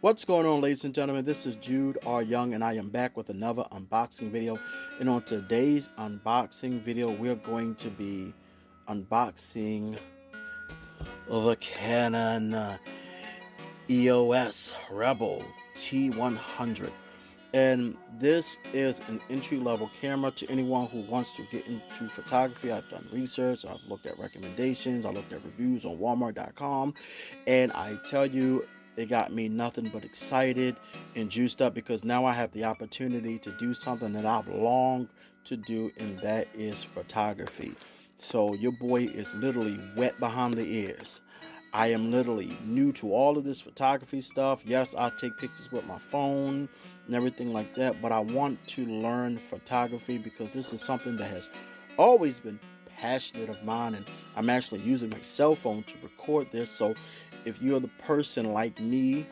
What's going on, ladies and gentlemen? This is Jude R. Young, and I am back with another unboxing video. And on today's unboxing video, we're going to be unboxing the Canon EOS Rebel T100. And this is an entry-level camera to anyone who wants to get into photography. I've done research, I've looked at recommendations, I looked at reviews on Walmart.com, and I tell you, it got me nothing but excited and juiced up because now I have the opportunity to do something that I've longed to do, and that is photography. So your boy is literally wet behind the ears. I am literally new to all of this photography stuff. Yes, I take pictures with my phone and everything like that, but I want to learn photography because this is something that has always been passionate of mine, and I'm actually using my cell phone to record this. So if you're the person like me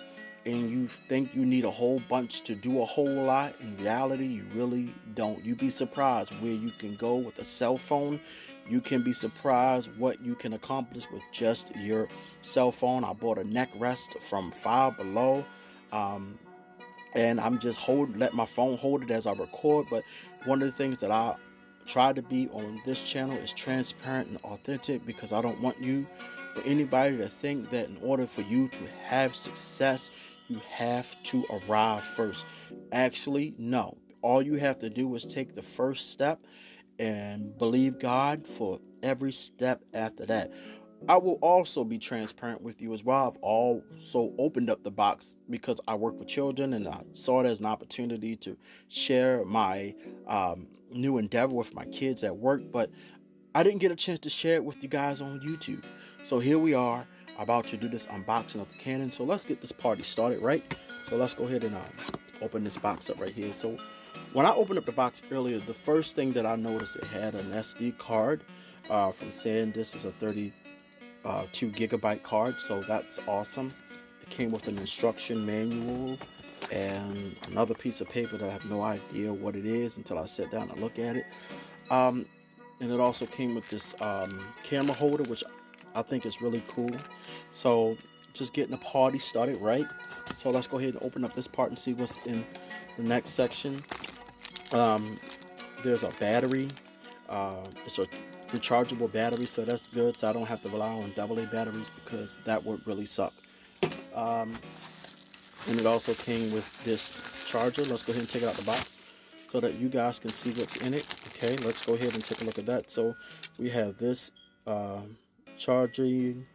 and you think you need a whole bunch to do a whole lot, in reality you really don't. You'd be surprised where you can go with a cell phone. You can be surprised what you can accomplish with just your cell phone. I bought a neck rest from Five Below, and I'm just let my phone hold it as I record. But one of the things that I try to be on this channel is transparent and authentic, because I don't want you or anybody to think that in order for you to have success, you have to arrive first. Actually, no. All you have to do is take the first step and believe God for every step after that. I will also be transparent with you as well. I've also opened up the box because I work with children, and I saw it as an opportunity to share my new endeavor with my kids at work, but I didn't get a chance to share it with you guys on YouTube. So here we are about to do this unboxing of the Canon. So let's get this party started, right? So let's go ahead and open this box up right here. So when I opened up the box earlier, the first thing that I noticed, it had an SD card from saying this is a 32 gigabyte card. So that's awesome. It came with an instruction manual and another piece of paper that I have no idea what it is until I sit down and look at it. And it also came with this camera holder, which I think is really cool. So just getting the party started, right? So let's go ahead and open up this part and see what's in the next section. There's a battery. It's a rechargeable battery, so that's good. So I don't have to rely on AA batteries, because that would really suck. And it also came with this charger. Let's go ahead and take it out the box so that you guys can see what's in it. Okay, let's go ahead and take a look at that. So we have this charging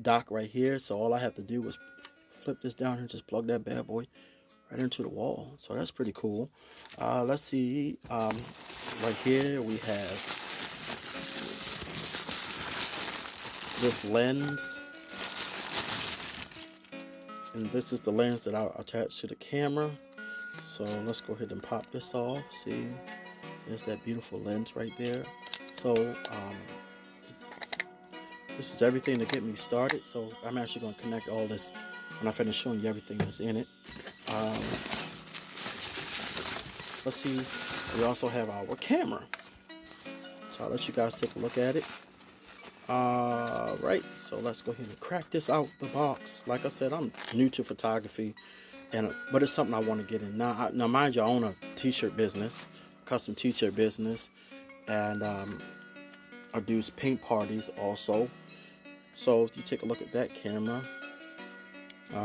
dock right here. So all I have to do is flip this down and just plug that bad boy right into the wall. So that's pretty cool. Let's see. Right here we have this lens, and this is the lens that I'll attach to the camera. So let's go ahead and pop this off. See, there's that beautiful lens right there. So this is everything to get me started. So I'm actually going to connect all this when I finish showing you everything that's in it. Let's see, we also have our camera. So I'll let you guys take a look at it. Right, so let's go ahead and crack this out the box. Like I said, I'm new to photography, but it's something I want to get in. Now mind you, I own a t-shirt business, custom t-shirt business, and I do paint parties also. So if you take a look at that camera,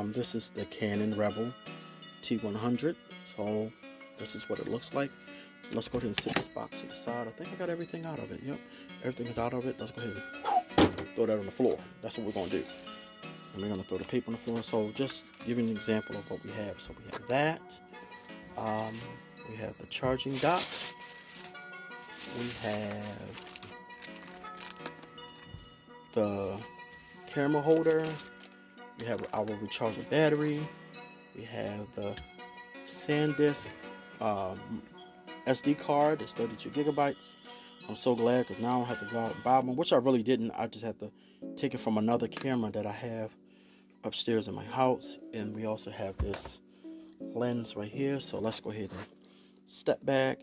this is the Canon Rebel T100. So this is what it looks like. So let's go ahead and set this box to the side. I think I got everything out of it. Yep, everything is out of it. Let's go ahead and throw that on the floor. That's what we're going to do. And we're going to throw the paper on the floor. So just give you an example of what we have. So we have that. We have the charging dock. We have the camera holder. We have our rechargeable battery. We have the SanDisk SD card. It's 32 gigabytes. I'm so glad, because now I don't have to go out and buy one, which I really didn't. I just had to take it from another camera that I have upstairs in my house. And we also have this lens right here. So let's go ahead and step back,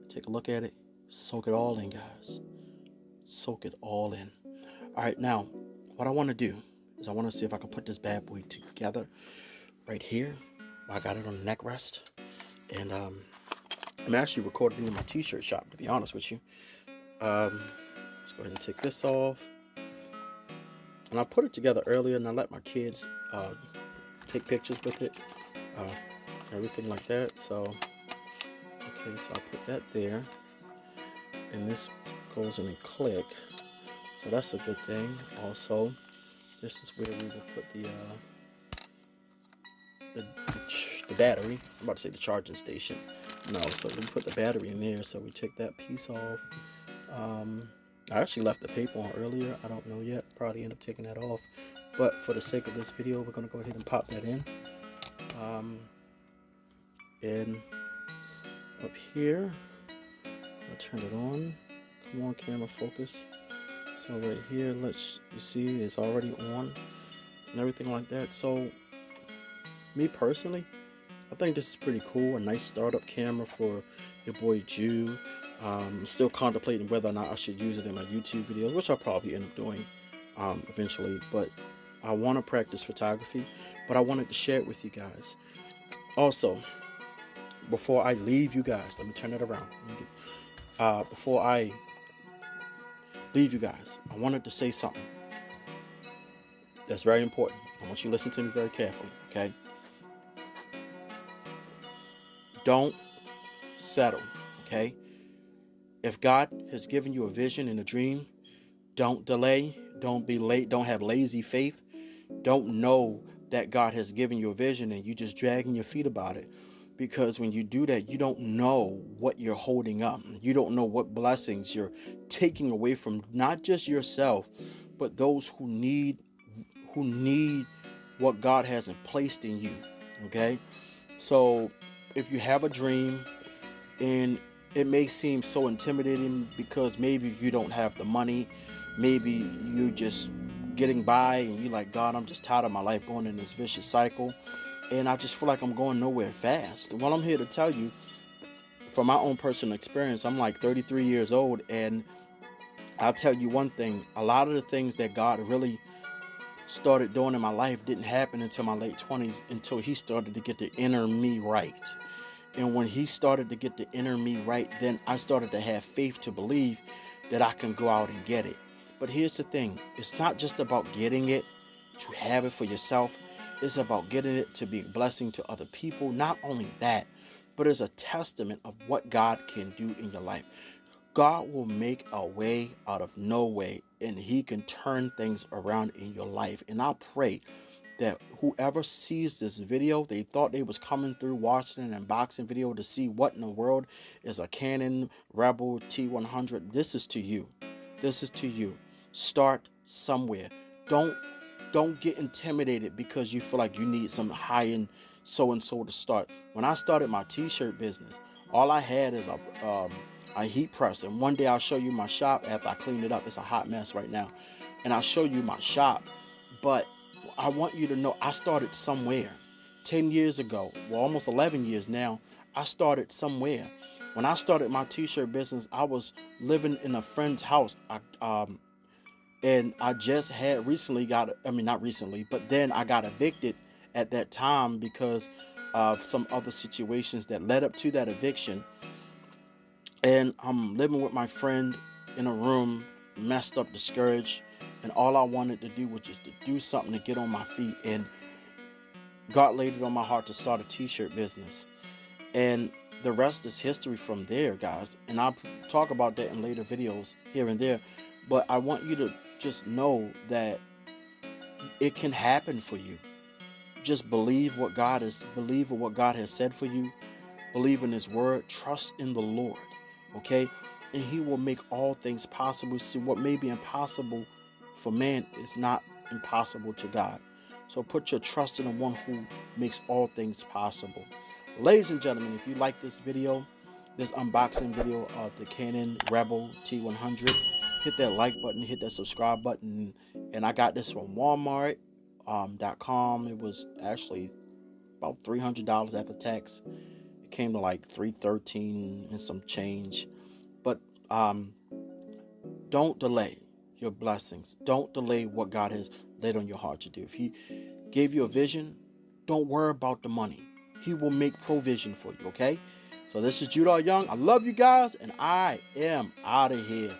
take a look at it, soak it all in, guys. Soak it all in. All right, now what I want to do is I want to see if I can put this bad boy together right here. I got it on the neck rest. And I'm actually recording in my t-shirt shop, to be honest with you. Let's go ahead and take this off. And I put it together earlier, and I let my kids take pictures with it, everything like that. So, okay, so I put that there, and this goes in a click. So that's a good thing. Also, this is where we will put the battery. I'm about to say the charging station. No, so we put the battery in there. So we take that piece off. I actually left the paper on earlier. I don't know yet. Probably end up taking that off. But for the sake of this video, we're going to go ahead and pop that in. And up here, I'll turn it on. Come on, camera, focus. So right here, you see it's already on and everything like that. So me personally, I think this is pretty cool. A nice startup camera for your boy Jude. I'm still contemplating whether or not I should use it in my YouTube videos, which I'll probably end up doing eventually. But I want to practice photography, but I wanted to share it with you guys. Also, before I leave you guys, let me turn it around. Before I leave you guys, I wanted to say something that's very important. I want you to listen to me very carefully, okay? Don't settle, okay? If God has given you a vision and a dream, don't delay, don't be late, don't have lazy faith. Don't know that God has given you a vision and you just dragging your feet about it. Because when you do that, you don't know what you're holding up. You don't know what blessings you're taking away from not just yourself, but those who need what God hasn't placed in you. Okay? So if you have a dream and it may seem so intimidating because maybe you don't have the money, maybe you just getting by and you're like, God, I'm just tired of my life going in this vicious cycle and I just feel like I'm going nowhere fast. Well, I'm here to tell you from my own personal experience. I'm like 33 years old, and I'll tell you one thing: a lot of the things that God really started doing in my life didn't happen until my late 20s, until he started to get the inner me right. And when he started to get the inner me right, then I started to have faith to believe that I can go out and get it. But here's the thing: it's not just about getting it to have it for yourself. It's about getting it to be a blessing to other people. Not only that, but it's a testament of what God can do in your life. God will make a way out of no way, and he can turn things around in your life. And I pray that whoever sees this video, they thought they was coming through watching an unboxing video to see what in the world is a Canon Rebel T100. This is to you. This is to you. Start somewhere. Don't get intimidated because you feel like you need some high-end so-and-so to start. When I started my t-shirt business, all I had is a heat press. And one day I'll show you my shop after I clean it up. It's a hot mess right now. And I'll show you my shop. But I want you to know I started somewhere. 10 years ago, well, almost 11 years now, I started somewhere. When I started my t-shirt business, I was living in a friend's house. And I just had recently not recently, but then I got evicted at that time because of some other situations that led up to that eviction. And I'm living with my friend in a room, messed up, discouraged. And all I wanted to do was just to do something to get on my feet. And God laid it on my heart to start a t-shirt business. And the rest is history from there, guys. And I'll talk about that in later videos here and there. But I want you to just know that it can happen for you. Just believe what God has said for you. Believe in his word. Trust in the Lord. Okay? And he will make all things possible. See, what may be impossible for man is not impossible to God. So put your trust in the one who makes all things possible. Ladies and gentlemen, if you like this video, this unboxing video of the Canon Rebel T100, hit that like button, hit that subscribe button. And I got this from Walmart.com. It was actually about $300 after tax. It came to like $313 and some change. But don't delay your blessings. Don't delay what God has laid on your heart to do. If he gave you a vision, don't worry about the money. He will make provision for you, okay? So this is Jude R. Young. I love you guys, and I am out of here.